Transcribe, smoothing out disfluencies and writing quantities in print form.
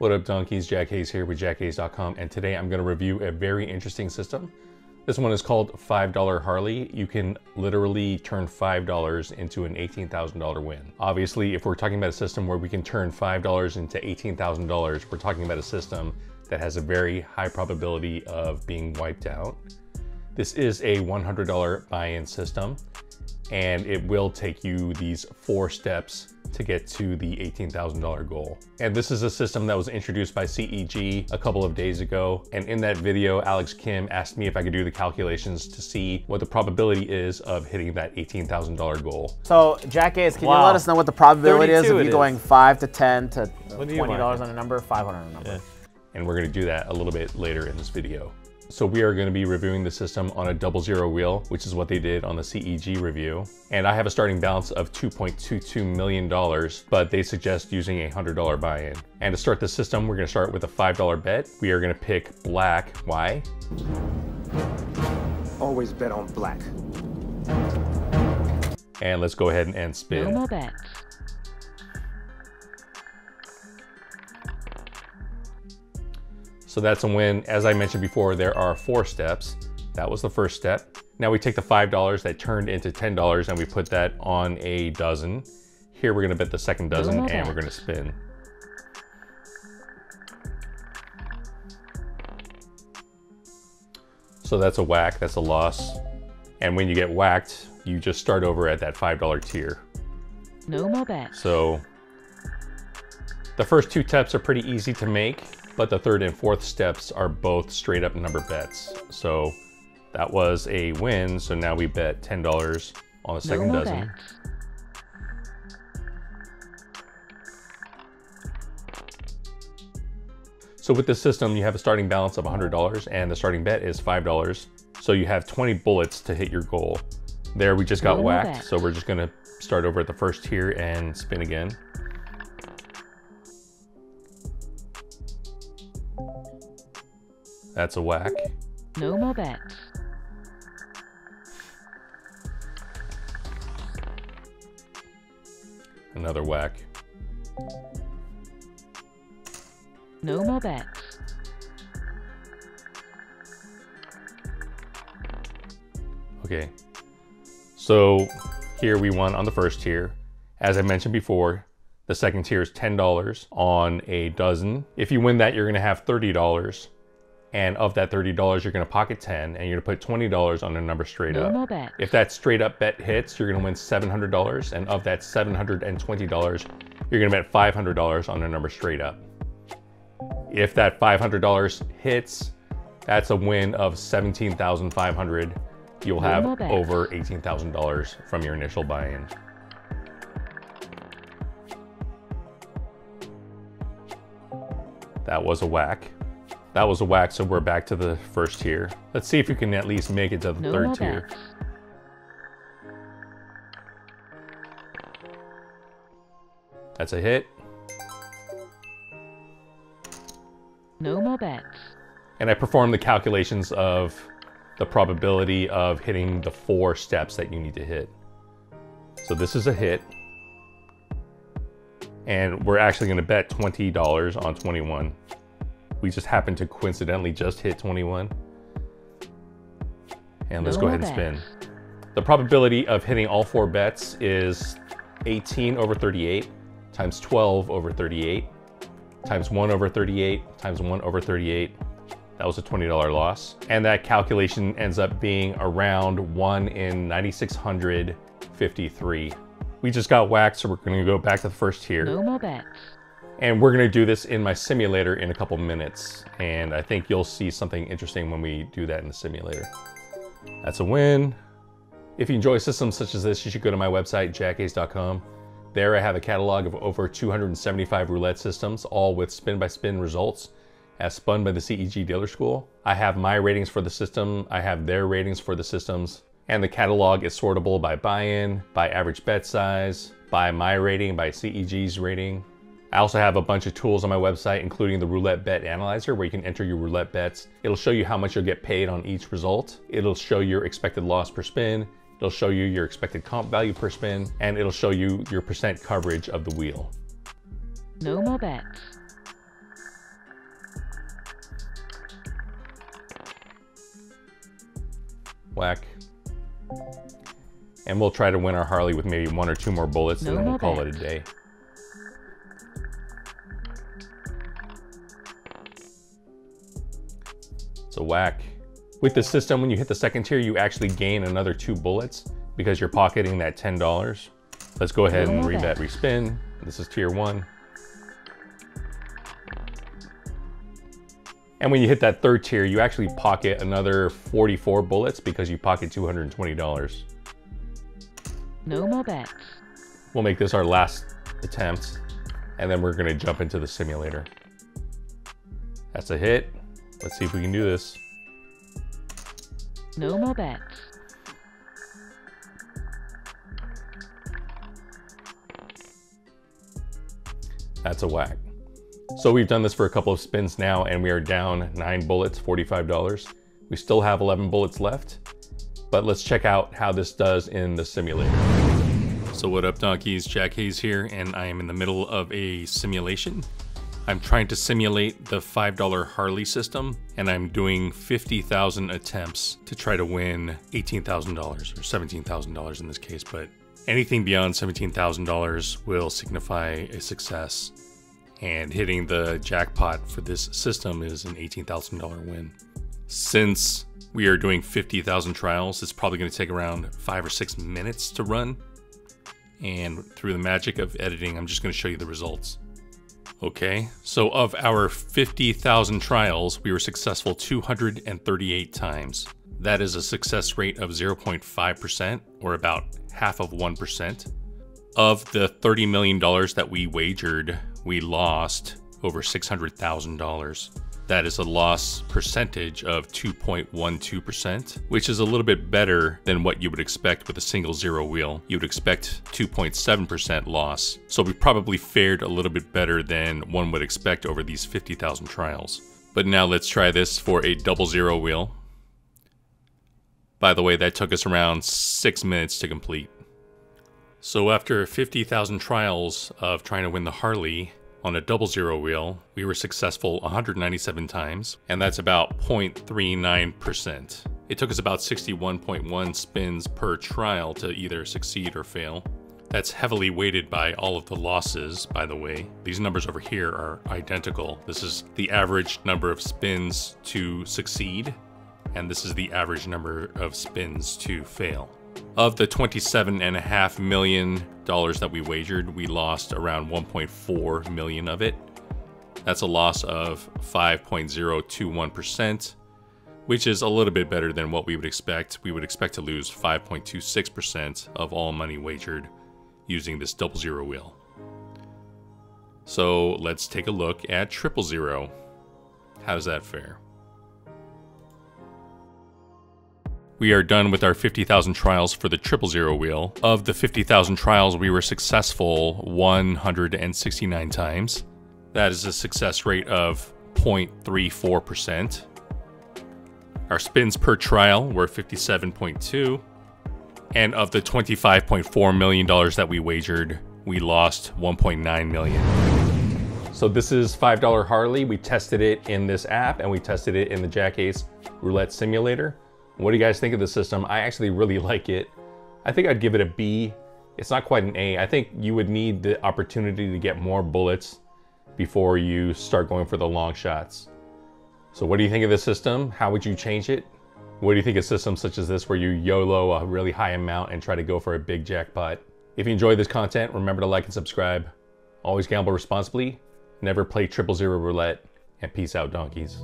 What up, donkeys? JackAce here with JackAce.com, and today I'm going to review a very interesting system. This one is called $5 Harley. You can literally turn $5 into an $18,000 win. Obviously, if we're talking about a system where we can turn $5 into $18,000, we're talking about a system that has a very high probability of being wiped out. This is a $100 buy-in system, and it will take you these 4 steps to get to the $18,000 goal. And this is a system that was introduced by CEG a couple of days ago. And in that video, Alex Kim asked me if I could do the calculations to see what the probability is of hitting that $18,000 goal. So JackAce, can you let us know what the probability is of you going 5 to 10 to $20 on a number, 500 on a number? Yeah. And we're gonna do that a little bit later in this video. So we are going to be reviewing the system on a 00 wheel, which is what they did on the CEG review. And I have a starting balance of $2.22 million, but they suggest using a $100 buy-in. And to start the system, we're going to start with a $5 bet. We are going to pick black. Why? Always bet on black. And let's go ahead and spin. No more bets. So that's a win. As I mentioned before, there are 4 steps. That was the first step. Now we take the $5 that turned into $10 and we put that on a dozen. Here we're gonna bet the second dozen and we're gonna spin. So that's a whack, that's a loss. And when you get whacked, you just start over at that $5 tier. No more bets. So the first 2 steps are pretty easy to make, but the 3rd and 4th steps are both straight up number bets. So that was a win. So now we bet $10 on the second dozen. Bets. So with this system, you have a starting balance of $100 and the starting bet is $5. So you have 20 bullets to hit your goal. There we just got whacked. Bet. So we're just gonna start over at the first tier and spin again. That's a whack. No more bets. Another whack. No more bets. Okay. So here we won on the first tier. As I mentioned before, the second tier is $10 on a dozen. If you win that, you're gonna have $30. And of that $30, you're gonna pocket 10 and you're gonna put $20 on a number straight No up. more bets. If that straight up bet hits, you're gonna win $700. And of that $720, you're gonna bet $500 on a number straight up. If that $500 hits, that's a win of $17,500. You'll have over $18,000 from your initial buy-in. That was a whack. That was a whack, so we're back to the first tier. Let's see if you can at least make it to the 3rd tier. Bets. That's a hit. No more bets. And I performed the calculations of the probability of hitting the 4 steps that you need to hit. So this is a hit. And we're actually gonna bet $20 on 21. We just happened to coincidentally just hit 21. And let's go ahead and spin. The probability of hitting all 4 bets is 18 over 38 times 12 over 38 times 1 over 38 times 1 over 38. That was a $20 loss. And that calculation ends up being around 1 in 9,653. We just got whacked, so we're gonna go back to the first tier. No more bets. And we're gonna do this in my simulator in a couple minutes. And I think you'll see something interesting when we do that in the simulator. That's a win. If you enjoy systems such as this, you should go to my website, JackAce.com. There I have a catalog of over 275 roulette systems, all with spin-by-spin results, as spun by the CEG Dealer School. I have my ratings for the system, I have their ratings for the systems, and the catalog is sortable by buy-in, by average bet size, by my rating, by CEG's rating. I also have a bunch of tools on my website, including the Roulette Bet Analyzer, where you can enter your roulette bets. It'll show you how much you'll get paid on each result. It'll show your expected loss per spin. It'll show you your expected comp value per spin, and it'll show you your percent coverage of the wheel. No more bets. Whack. And we'll try to win our Harley with maybe 1 or 2 more bullets, and then we'll call it a day. So whack. With the system, when you hit the second tier, you actually gain another 2 bullets because you're pocketing that $10. Let's go ahead and rebet, respin. This is tier 1. And when you hit that third tier, you actually pocket another 44 bullets because you pocket $220. No more bets. We'll make this our last attempt, and then we're gonna jump into the simulator. That's a hit. Let's see if we can do this. No more bets. That's a whack. So we've done this for a couple of spins now, and we are down 9 bullets, $45. We still have 11 bullets left, but let's check out how this does in the simulator. So what up, donkeys? JackAce here, and I am in the middle of a simulation. I'm trying to simulate the $5 Harley system, and I'm doing 50,000 attempts to try to win $18,000 or $17,000 in this case, but anything beyond $17,000 will signify a success. And hitting the jackpot for this system is an $18,000 win. Since we are doing 50,000 trials, it's probably going to take around 5 or 6 minutes to run. And through the magic of editing, I'm just going to show you the results. Okay, so of our 50,000 trials, we were successful 238 times. That is a success rate of 0.5%, or about half of 1%. Of the $30 million that we wagered, we lost over $600,000. That is a loss percentage of 2.12%, which is a little bit better than what you would expect with a single zero wheel. You would expect 2.7% loss. So we probably fared a little bit better than one would expect over these 50,000 trials. But now let's try this for a double zero wheel. By the way, that took us around 6 minutes to complete. So after 50,000 trials of trying to win the Harley on a double zero wheel, we were successful 197 times, and that's about 0.39%. It took us about 61.1 spins per trial to either succeed or fail. That's heavily weighted by all of the losses, by the way. These numbers over here are identical. This is the average number of spins to succeed, and this is the average number of spins to fail. Of the $27.5 million that we wagered, we lost around 1.4 million of it. That's a loss of 5.021%, which is a little bit better than what we would expect. We would expect to lose 5.26% of all money wagered using this double zero wheel. So let's take a look at triple zero. How does that fare? We are done with our 50,000 trials for the triple zero wheel. Of the 50,000 trials, we were successful 169 times. That is a success rate of 0.34%. Our spins per trial were 57.2. And of the $25.4 million that we wagered, we lost 1.9 million. So this is $5 Harley. We tested it in this app, and we tested it in the JackAce Roulette Simulator. What do you guys think of the system? I actually really like it. I think I'd give it a B. It's not quite an A. I think you would need the opportunity to get more bullets before you start going for the long shots. So what do you think of the system? How would you change it? What do you think of systems such as this where you YOLO a really high amount and try to go for a big jackpot? If you enjoyed this content, remember to like and subscribe. Always gamble responsibly, never play triple zero roulette, and peace out, donkeys.